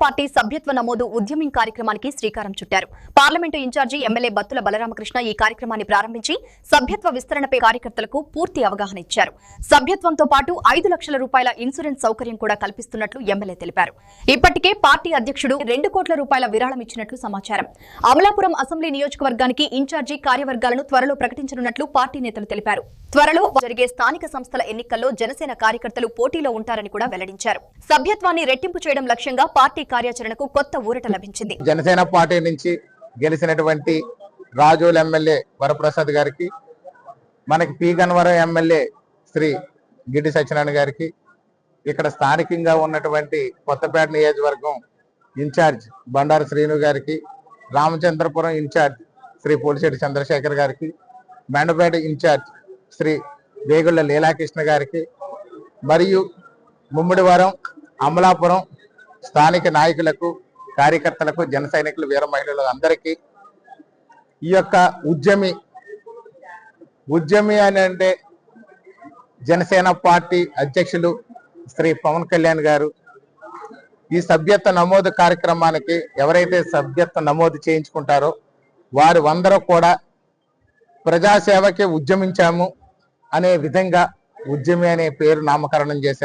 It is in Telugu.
పార్టీ సభ్యత్వ నమోదు ఉద్యమం కార్యక్రమానికి శ్రీకారం చుట్టారు. Parliament incharge MLA Battula Balaramakrishna ఈ కార్యక్రమాన్ని ప్రారంభించి సభ్యత్వ విస్తరణపై కార్యకర్తలకు పూర్తి అవగాహన ఇచ్చారు. సభ్యత్వంతో పాటు 5 లక్షల రూపాయల ఇన్సూరెన్స్ సౌకర్యం కూడా కల్పిస్తున్నట్లు ఎమ్మెల్యే తెలిపారు. ఇప్పటికే పార్టీ అధ్యక్షుడు 2 కోట్ల రూపాయల విరాళం ఇచ్చినట్లు సమాచారం. అమలాపురం అసెంబ్లీ నియోజకవర్గానికి ఇన్ఛార్జి కార్యవర్గాలను త్వరలో ప్రకటించనున్నట్లు పార్టీ నేతలు తెలిపారు. త్వరలో జరిగే స్థానిక సంస్థల ఎన్నికల్లో జనసేన కార్యకర్తలు పోటీలో ఉంటారని కూడా వెల్లడించారు. సభ్యత్వాన్ని రెట్టింపు చేయడం లక్ష్యంగా పార్టీ కార్యాచరణకు కొత్త ఊరట లభించింది. జనసేన పార్టీ నుంచి గెలిచినటువంటి రాజోల్ ఎమ్మెల్యే వరప్రసాద్ గారికి, మనకి పి గన్నవరం ఎమ్మెల్యే శ్రీ గిడ్డి సత్యనారాయణ గారికి, ఇక్కడ స్థానికంగా ఉన్నటువంటి కొత్తపేట నియోజకవర్గం ఇన్ఛార్జ్ బండారు శ్రీను గారికి, రామచంద్రపురం ఇన్ఛార్జ్ శ్రీ పోలిశెట్టి చంద్రశేఖర్ గారికి, మెండపేట ఇన్ఛార్జ్ శ్రీ వేగుళ్ల లీలాకృష్ణ గారికి, మరియు ముమ్మిడివరం అమలాపురం స్థానిక నాయకులకు, కార్యకర్తలకు, జన సైనికులు, వీర మహిళలు అందరికీ ఈ యొక్క ఉద్యమి అని అంటే జనసేన పార్టీ అధ్యక్షులు శ్రీ పవన్ కళ్యాణ్ గారు ఈ సభ్యత్వ నమోదు కార్యక్రమానికి ఎవరైతే సభ్యత్వ నమోదు చేయించుకుంటారో వారు అందరూ కూడా ప్రజాసేవకి ఉద్యమించాము అనే విధంగా ఉద్యమి అనే పేరు నామకరణం చేశారు.